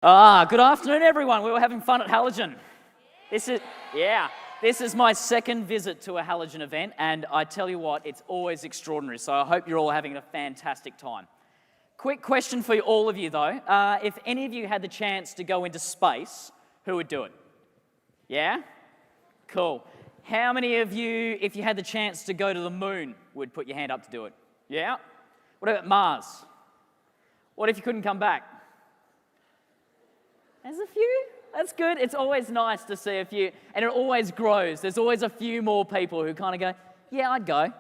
Good afternoon, everyone. We were having fun at Halogen. This is my second visit to a Halogen event, and I tell you what, it's always extraordinary. So I hope you're all having a fantastic time. Quick question for all of you, though. If any of you had the chance to go into space, who would do it? Yeah? Cool. How many of you, if you had the chance to go to the moon, would put your hand up to do it? Yeah? What about Mars? What if you couldn't come back? There's a few. That's good. It's always nice to see a few, and it always grows. There's always a few more people who kind of go, yeah, I'd go.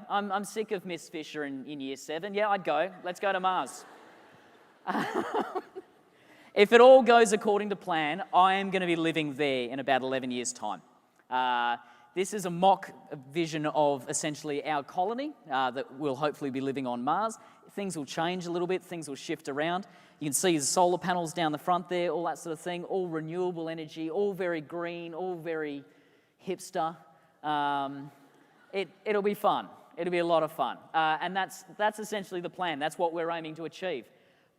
I'm sick of Miss Fisher in year 7. Yeah, I'd go. Let's go to Mars. If it all goes according to plan, I am going to be living there in about 11 years' time. This is a mock vision of essentially our colony that will hopefully be living on Mars. Things will change a little bit. Things will shift around. You can see the solar panels down the front there, all that sort of thing, all renewable energy, all very green, all very hipster. It'll be fun. It'll be a lot of fun. And that's essentially the plan. That's what we're aiming to achieve.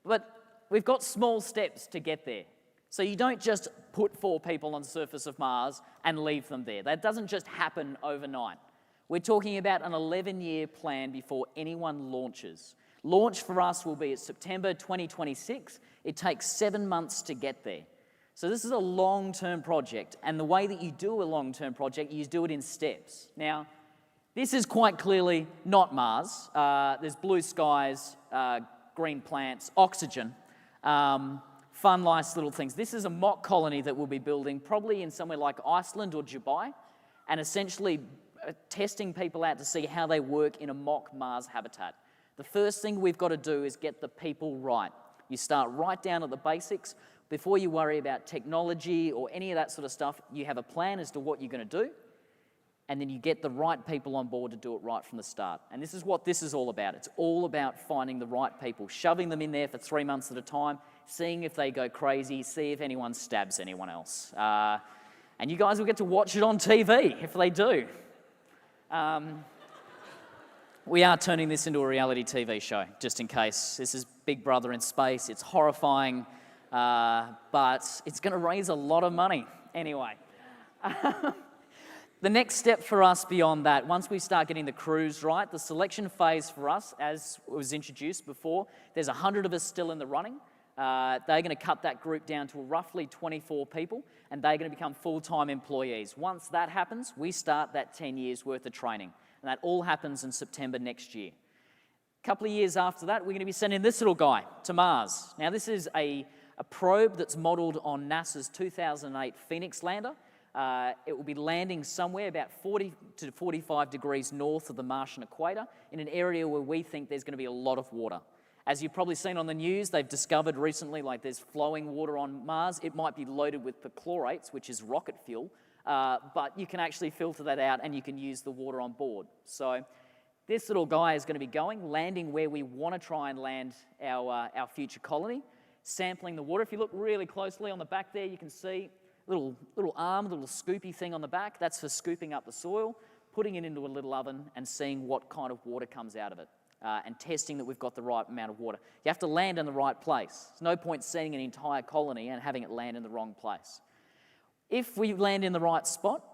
But we've got small steps to get there. So you don't just put 4 people on the surface of Mars and leave them there. That doesn't just happen overnight. We're talking about an 11-year plan before anyone launches. Launch for us will be at September 2026. It takes 7 months to get there. So this is a long-term project, and the way that you do a long-term project, you do it in steps. Now, this is quite clearly not Mars. There's blue skies, green plants, oxygen, fun, nice little things. This is a mock colony that we'll be building probably in somewhere like Iceland or Dubai, and essentially testing people out to see how they work in a mock Mars habitat. The first thing we've got to do is get the people right. You start right down at the basics. Before you worry about technology or any of that sort of stuff, you have a plan as to what you're going to do, and then you get the right people on board to do it right from the start. And this is what this is all about. It's all about finding the right people, shoving them in there for 3 months at a time, seeing if they go crazy, see if anyone stabs anyone else. And you guys will get to watch it on TV if they do. We are turning this into a reality TV show, just in case. This is Big Brother in space. It's horrifying, but it's going to raise a lot of money anyway. The next step for us beyond that, once we start getting the crews right, the selection phase for us, as was introduced before, there's 100 of us still in the running. They're going to cut that group down to roughly 24 people, and they're going to become full-time employees. Once that happens, we start that 10 years worth of training. And that all happens in September next year. A couple of years after that, we're going to be sending this little guy to Mars. Now, this is a probe that's modelled on NASA's 2008 Phoenix lander. It will be landing somewhere about 40 to 45 degrees north of the Martian equator in an area where we think there's going to be a lot of water. As you've probably seen on the news, they've discovered recently, like there's flowing water on Mars. It might be loaded with perchlorates, which is rocket fuel. But you can actually filter that out and you can use the water on board. So this little guy is going to be landing where we want to try and land our future colony, sampling the water. If you look really closely on the back there, you can see a little arm, a little scoopy thing on the back. That's for scooping up the soil, putting it into a little oven and seeing what kind of water comes out of it, and testing that we've got the right amount of water. You have to land in the right place. There's no point sending an entire colony and having it land in the wrong place. If we land in the right spot,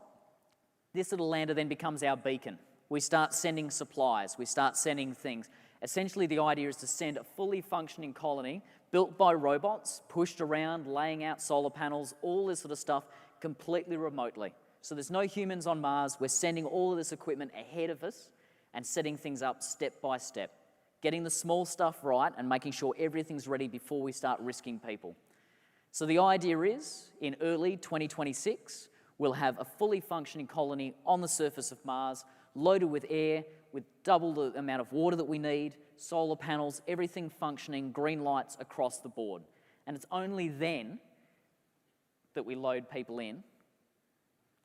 this little lander then becomes our beacon. We start sending supplies, we start sending things. Essentially, the idea is to send a fully functioning colony built by robots, pushed around, laying out solar panels, all this sort of stuff completely remotely. So there's no humans on Mars. We're sending all of this equipment ahead of us and setting things up step by step, getting the small stuff right and making sure everything's ready before we start risking people. So the idea is, in early 2026, we'll have a fully functioning colony on the surface of Mars, loaded with air, with double the amount of water that we need, solar panels, everything functioning, green lights across the board. And it's only then that we load people in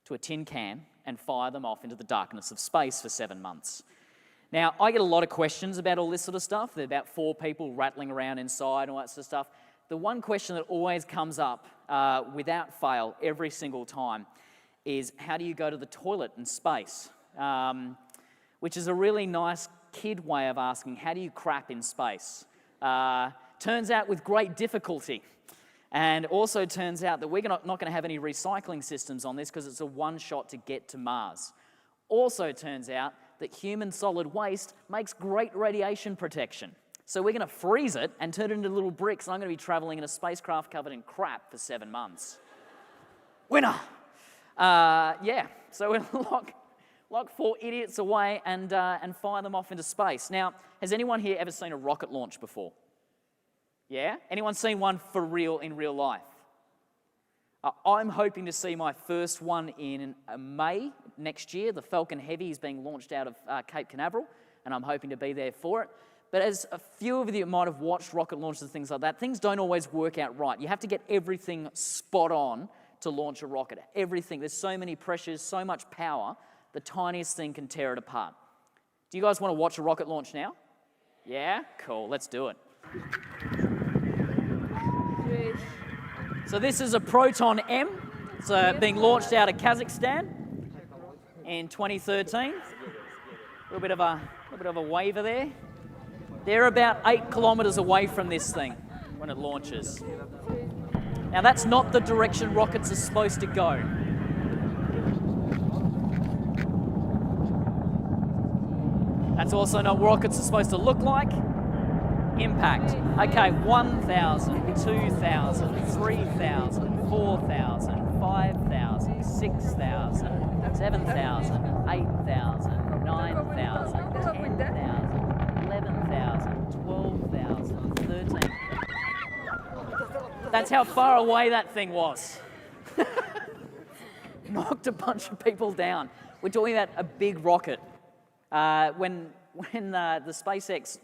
to a tin can and fire them off into the darkness of space for 7 months. Now, I get a lot of questions about all this sort of stuff. There are about 4 people rattling around inside and all that sort of stuff. The one question that always comes up without fail every single time is, how do you go to the toilet in space? Which is a really nice kid way of asking, how do you crap in space? Turns out with great difficulty. And also turns out that we're not going to have any recycling systems on this because it's a one-shot to get to Mars. Also turns out that human solid waste makes great radiation protection. So we're going to freeze it and turn it into little bricks, and I'm going to be traveling in a spacecraft covered in crap for 7 months. Winner! Yeah, so we'll lock 4 idiots away and fire them off into space. Now, has anyone here ever seen a rocket launch before? Yeah? Anyone seen one for real in real life? I'm hoping to see my first one in May next year. The Falcon Heavy is being launched out of Cape Canaveral, and I'm hoping to be there for it. But as a few of you might have watched rocket launches and things like that, things don't always work out right. You have to get everything spot on to launch a rocket. Everything. There's so many pressures, so much power, the tiniest thing can tear it apart. Do you guys want to watch a rocket launch now? Yeah? Cool, let's do it. So this is a Proton M. It's being launched out of Kazakhstan in 2013. A little bit of a waver there. They're about 8 kilometers away from this thing when it launches. Now that's not the direction rockets are supposed to go. That's also not what rockets are supposed to look like. Impact. Okay, 1,000, 2,000, 3,000, 4,000, 5,000, 6,000, 7,000, 8,000, 9,000, 10,000, 11,000, 12,000, 13,000. That's how far away that thing was. Knocked a bunch of people down. We're talking about a big rocket. When the SpaceX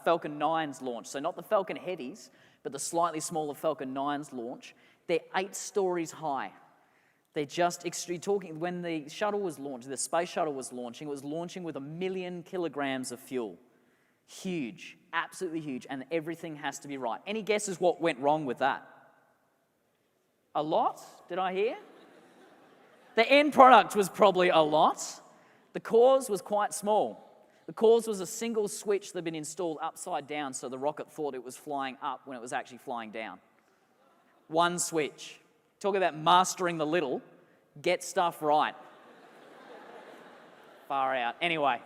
Falcon 9s launch, so not the Falcon Heavies, but the slightly smaller Falcon 9s launch, they're 8 stories high. They're just extreme. Talking when the shuttle was launched, the space shuttle was launching, it was launching with 1 million kilograms of fuel. Huge, absolutely huge, and everything has to be right. Any guesses what went wrong with that? A lot, did I hear? The end product was probably a lot. The cause was quite small. The cause was a single switch that had been installed upside down so the rocket thought it was flying up when it was actually flying down. One switch. Talk about mastering the little, get stuff right. Far out. Anyway.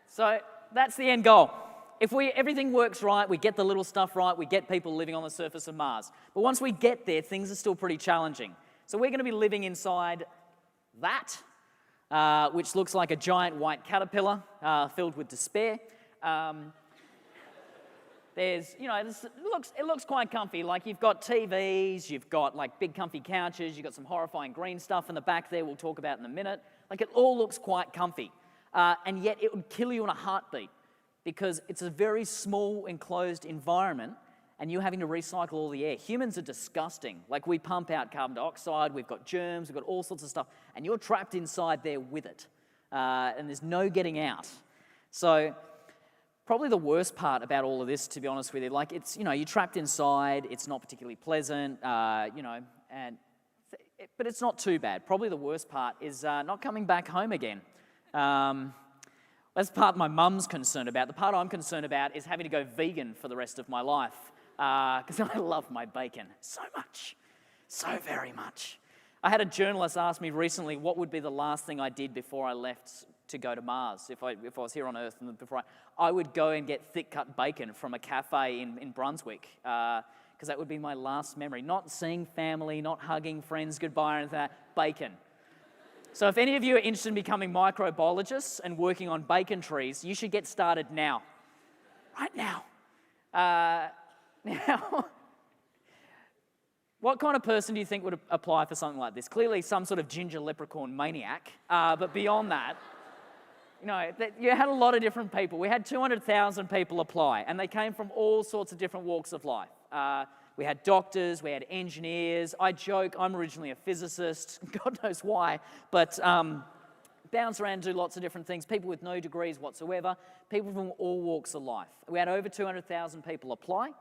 So that's the end goal. If everything works right, we get the little stuff right, we get people living on the surface of Mars. But once we get there, things are still pretty challenging. So we're going to be living inside that, which looks like a giant white caterpillar filled with despair. It looks quite comfy. Like you've got TVs, you've got like big comfy couches, you've got some horrifying green stuff in the back there we'll talk about in a minute. Like it all looks quite comfy. And yet it would kill you in a heartbeat because it's a very small enclosed environment and you're having to recycle all the air. Humans are disgusting. Like we pump out carbon dioxide, we've got germs, we've got all sorts of stuff, and you're trapped inside there with it. And there's no getting out. So probably the worst part about all of this, to be honest with you, like it's, you're trapped inside, it's not particularly pleasant, but it's not too bad. Probably the worst part is not coming back home again. That's the part my mum's concerned about. The part I'm concerned about is having to go vegan for the rest of my life because I love my bacon so much, so very much. I had a journalist ask me recently what would be the last thing I did before I left to go to Mars if I was here on Earth. And before I would go and get thick-cut bacon from a cafe in Brunswick because that would be my last memory. Not seeing family, not hugging friends goodbye or anything like that, bacon. So if any of you are interested in becoming microbiologists and working on bacon trees, you should get started now. Right now. Now, what kind of person do you think would apply for something like this? Clearly some sort of ginger leprechaun maniac, but beyond that, you had a lot of different people. We had 200,000 people apply, and they came from all sorts of different walks of life. We had doctors, we had engineers. I joke, I'm originally a physicist, God knows why, but bounce around and do lots of different things. People with no degrees whatsoever, people from all walks of life. We had over 200,000 people apply.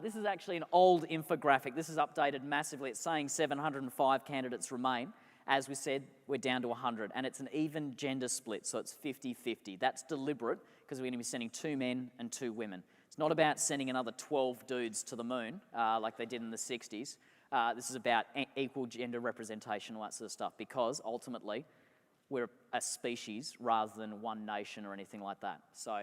This is actually an old infographic. This is updated massively. It's saying 705 candidates remain. As we said, we're down to 100, and it's an even gender split, so it's 50-50. That's deliberate because we're going to be sending 2 men and 2 women. It's not about sending another 12 dudes to the moon like they did in the 60s. This is about equal gender representation, all that sort of stuff, because ultimately we're a species rather than one nation or anything like that. So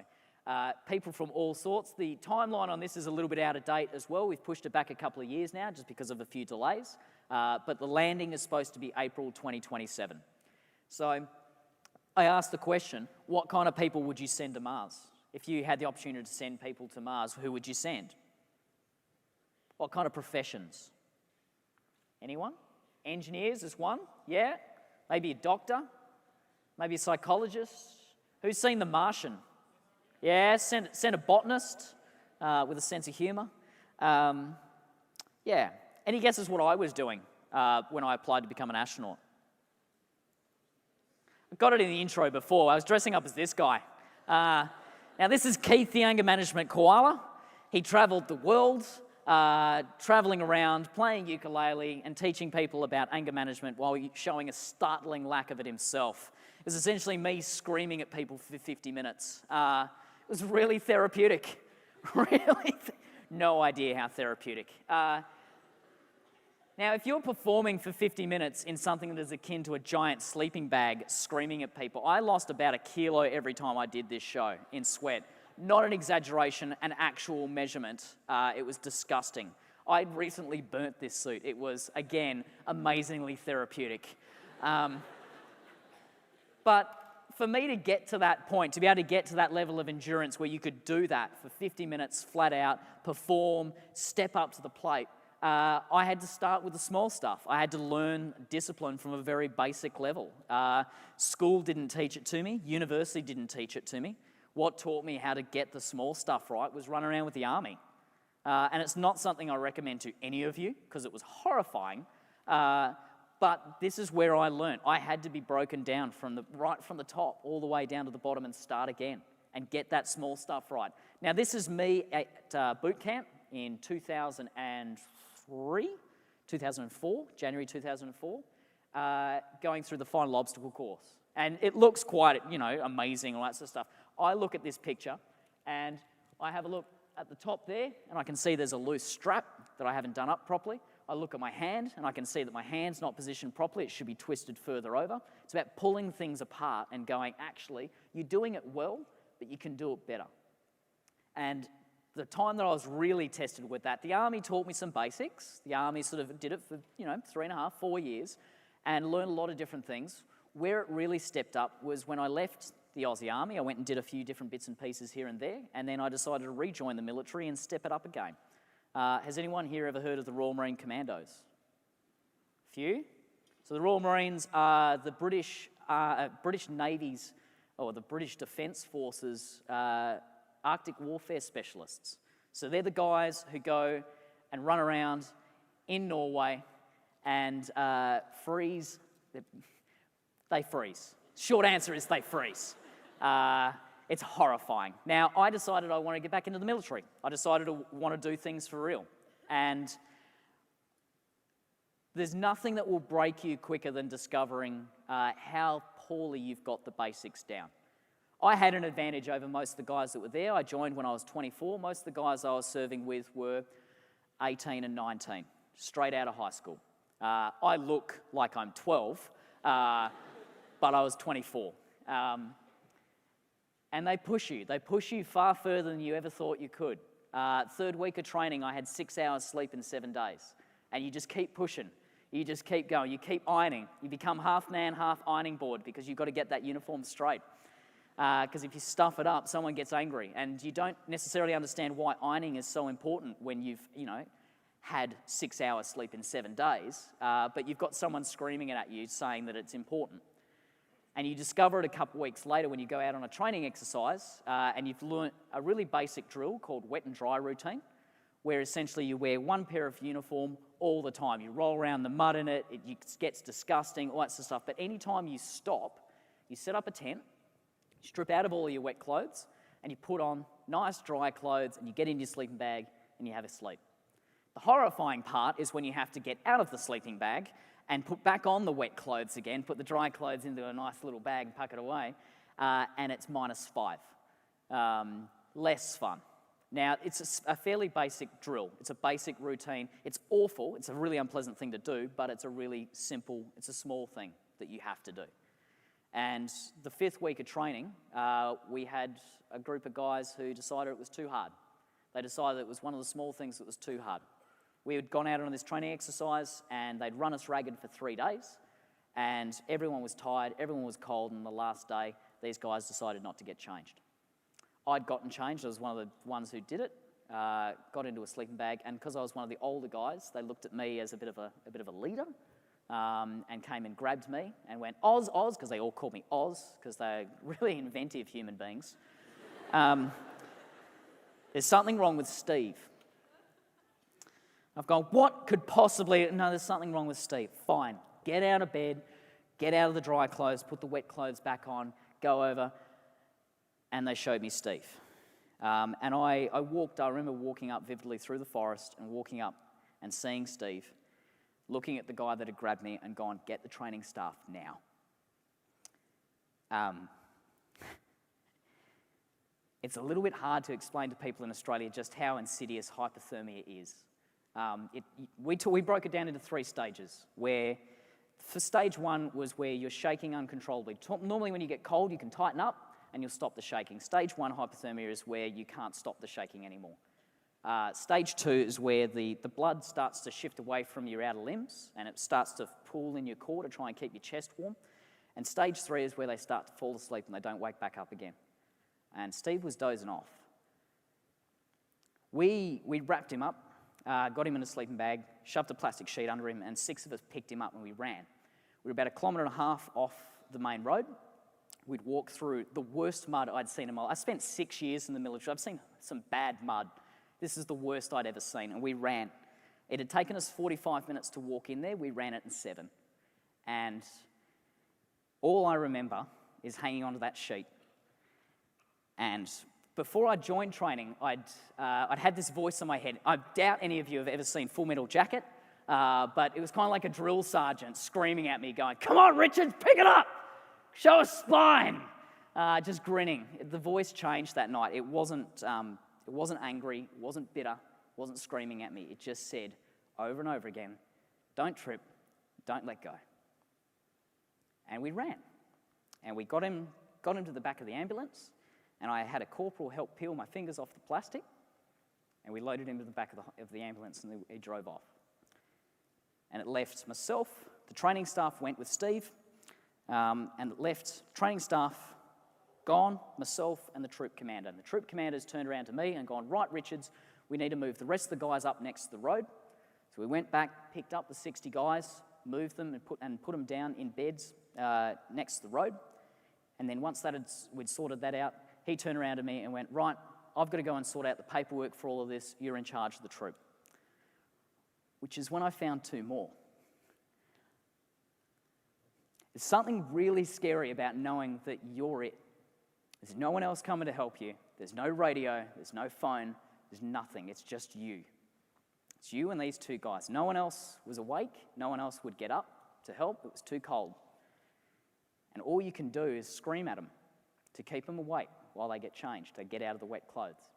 people from all sorts. The timeline on this is a little bit out of date as well. We've pushed it back a couple of years now just because of a few delays. But the landing is supposed to be April 2027. So I asked the question, what kind of people would you send to Mars? If you had the opportunity to send people to Mars, who would you send? What kind of professions? Anyone? Engineers is one, yeah? Maybe a doctor? Maybe a psychologist? Who's seen The Martian? Yeah, send a botanist with a sense of humour. Yeah. Any guesses what I was doing when I applied to become an astronaut? I got it in the intro before. I was dressing up as this guy. Now, this is Keith, the anger management koala. He travelled the world, travelling around, playing ukulele and teaching people about anger management while showing a startling lack of it himself. It was essentially me screaming at people for 50 minutes. It was really therapeutic. Really, no idea how therapeutic. Now, if you're performing for 50 minutes in something that is akin to a giant sleeping bag screaming at people, I lost about 1 kilo every time I did this show in sweat. Not an exaggeration, an actual measurement. It was disgusting. I'd recently burnt this suit. It was, again, amazingly therapeutic. But for me to get to that point, to be able to get to that level of endurance where you could do that for 50 minutes flat out, perform, step up to the plate, I had to start with the small stuff. I had to learn discipline from a very basic level. School didn't teach it to me. University didn't teach it to me. What taught me how to get the small stuff right was run around with the army. And it's not something I recommend to any of you because it was horrifying. But this is where I learned. I had to be broken down right from the top all the way down to the bottom and start again and get that small stuff right. Now, this is me at boot camp in 2004, January 2004, going through the final obstacle course. And it looks quite, amazing, all that sort of stuff. I look at this picture and I have a look at the top there and I can see there's a loose strap that I haven't done up properly. I look at my hand and I can see that my hand's not positioned properly. It should be twisted further over. It's about pulling things apart and going, actually, you're doing it well, but you can do it better. And the time that I was really tested with that, the Army taught me some basics. The Army sort of did it for, 3.5, 4 years and learned a lot of different things. Where it really stepped up was when I left the Aussie Army. I went and did a few different bits and pieces here and there, and then I decided to rejoin the military and step it up again. Has anyone here ever heard of the Royal Marine Commandos? A few? So the Royal Marines are the British Navy's, or the British Defence Force's Arctic warfare specialists. So they're the guys who go and run around in Norway and freeze. They freeze. Short answer is they freeze. It's horrifying. Now, I decided I want to get back into the military. I decided to want to do things for real. And there's nothing that will break you quicker than discovering how poorly you've got the basics down. I had an advantage over most of the guys that were there. I joined when I was 24. Most of the guys I was serving with were 18 and 19, straight out of high school. I look like I'm 12, but I was 24. And they push you. They push you far further than you ever thought you could. Third week of training, I had 6 hours sleep in 7 days. And you just keep pushing. You just keep going. You keep ironing. You become half man, half ironing board because you've got to get that uniform straight. Because if you stuff it up, someone gets angry. And you don't necessarily understand why ironing is so important when you've, had 6 hours sleep in 7 days. But you've got someone screaming it at you saying that it's important. And you discover it a couple weeks later when you go out on a training exercise and you've learnt a really basic drill called wet and dry routine, where essentially you wear one pair of uniform all the time. You roll around the mud in it, it gets disgusting, all that sort of stuff. But anytime you stop, you set up a tent, strip out of all your wet clothes, and you put on nice dry clothes and you get into your sleeping bag and you have a sleep. The horrifying part is when you have to get out of the sleeping bag and put back on the wet clothes again, put the dry clothes into a nice little bag and pack it away, and it's -5. Less fun. Now, it's a fairly basic drill. It's a basic routine. It's awful. It's a really unpleasant thing to do, but it's a really simple, it's a small thing that you have to do. And the 5th week of training, we had a group of guys who decided it was too hard. They decided it was one of the small things that was too hard. We had gone out on this training exercise and they'd run us ragged for 3 days, and everyone was tired, everyone was cold, and the last day, these guys decided not to get changed. I'd gotten changed. I was one of the ones who did it, got into a sleeping bag, and because I was one of the older guys, they looked at me as a bit of a leader, and came and grabbed me and went, "Oz, Oz," because they all called me Oz, because they're really inventive human beings. There's something wrong with Steve. I've gone, what could possibly... No, there's something wrong with Steve. Fine. Get out of bed, get out of the dry clothes, put the wet clothes back on, go over, and they showed me Steve. And I remember walking up vividly through the forest and walking up and seeing Steve, looking at the guy that had grabbed me and gone, "Get the training staff now." It's a little bit hard to explain to people in Australia just how insidious hypothermia is. We broke it down into 3 stages, where for stage 1 was where you're shaking uncontrollably. Normally when you get cold, you can tighten up and you'll stop the shaking. Stage 1 hypothermia is where you can't stop the shaking anymore. Stage 2 is where the blood starts to shift away from your outer limbs and it starts to pool in your core to try and keep your chest warm. And stage 3 is where they start to fall asleep and they don't wake back up again. And Steve was dozing off. We wrapped him up, got him in a sleeping bag, shoved a plastic sheet under him, and 6 of us picked him up and we ran. We were about 1.5 kilometres off the main road. We'd walk through the worst mud I'd seen in my life. I spent 6 years in the military. I've seen some bad mud. This is the worst I'd ever seen, and we ran. It had taken us 45 minutes to walk in there. We ran it in 7. And all I remember is hanging onto that sheet. And before I joined training, I'd had this voice in my head. I doubt any of you have ever seen Full Metal Jacket, but it was kind of like a drill sergeant screaming at me, going, "Come on, Richard, pick it up! Show us spine!" Just grinning. The voice changed that night. It wasn't angry, it wasn't bitter, it wasn't screaming at me. It just said over and over again, "Don't trip, don't let go." And we ran. And we got him to the back of the ambulance, and I had a corporal help peel my fingers off the plastic, and we loaded him to the back of the ambulance, and he drove off. And it left myself, the training staff went with Steve, and it left training staff gone, myself and the troop commander. And the troop commander's turned around to me and gone, "Right, Richards, we need to move the rest of the guys up next to the road." So we went back, picked up the 60 guys, moved them and put them down in beds next to the road. And then once we'd sorted that out, he turned around to me and went, "Right, I've got to go and sort out the paperwork for all of this. You're in charge of the troop." Which is when I found 2 more. There's something really scary about knowing that you're it. There's no one else coming to help you. There's no radio, there's no phone, there's nothing. It's just you. It's you and these 2 guys. No one else was awake. No one else would get up to help. It was too cold. And all you can do is scream at them to keep them awake while they get changed, to get out of the wet clothes.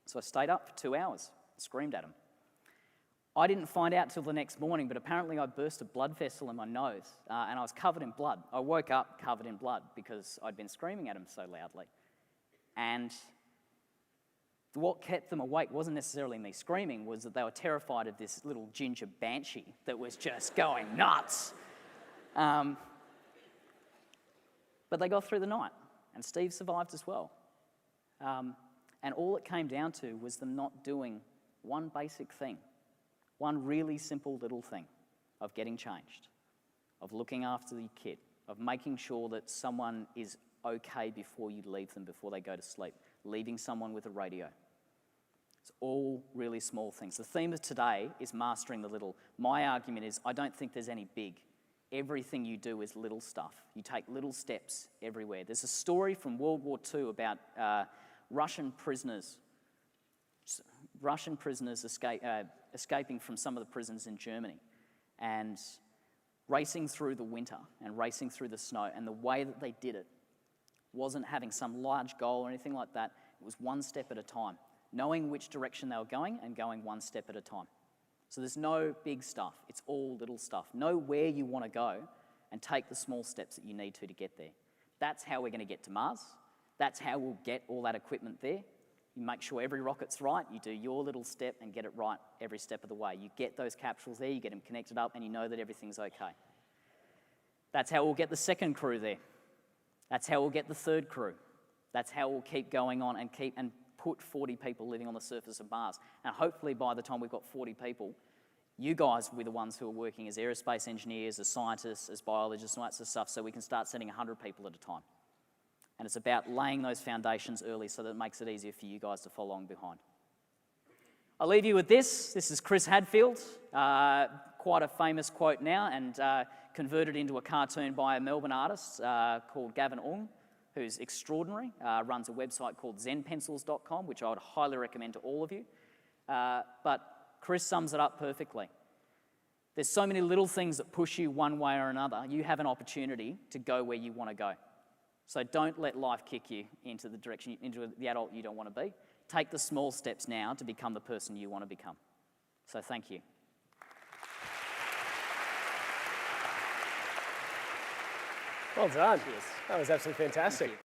So I stayed up for 2 hours, screamed at them. I didn't find out till the next morning, but apparently I burst a blood vessel in my nose, and I was covered in blood. I woke up covered in blood because I'd been screaming at them so loudly. And what kept them awake wasn't necessarily me screaming, was that they were terrified of this little ginger banshee that was just going nuts. But they got through the night, and Steve survived as well. And all it came down to was them not doing one basic thing. One really simple little thing of getting changed, of looking after the kid, of making sure that someone is okay before you leave them, before they go to sleep, leaving someone with a radio. It's all really small things. The theme of today is mastering the little. My argument is I don't think there's any big. Everything you do is little stuff. You take little steps everywhere. There's a story from World War II about Russian prisoners escaping from some of the prisons in Germany and racing through the winter and racing through the snow. And the way that they did it wasn't having some large goal or anything like that. It was one step at a time. knowing which direction they were going and going one step at a time. So there's no big stuff, it's all little stuff. Know where you want to go and take the small steps that you need to get there. That's how we're going to get to Mars. That's how we'll get all that equipment there. You make sure every rocket's right, you do your little step and get it right every step of the way. You get those capsules there, you get them connected up, and you know that everything's okay. That's how we'll get the second crew there. That's how we'll get the third crew. That's how we'll keep going on and put 40 people living on the surface of Mars. And hopefully by the time we've got 40 people, you guys will be the ones who are working as aerospace engineers, as scientists, as biologists, and all that sort of stuff, so we can start sending 100 people at a time. And it's about laying those foundations early so that it makes it easier for you guys to follow along behind. I'll leave you with this. This is Chris Hadfield, quite a famous quote now, and converted into a cartoon by a Melbourne artist called Gavin Ung, who's extraordinary, runs a website called zenpencils.com, which I would highly recommend to all of you. But Chris sums it up perfectly. There's so many little things that push you one way or another. You have an opportunity to go where you want to go. So don't let life kick you into the direction, into the adult you don't want to be. Take the small steps now to become the person you want to become. So thank you. Well done. Cheers. That was absolutely fantastic. Thank you.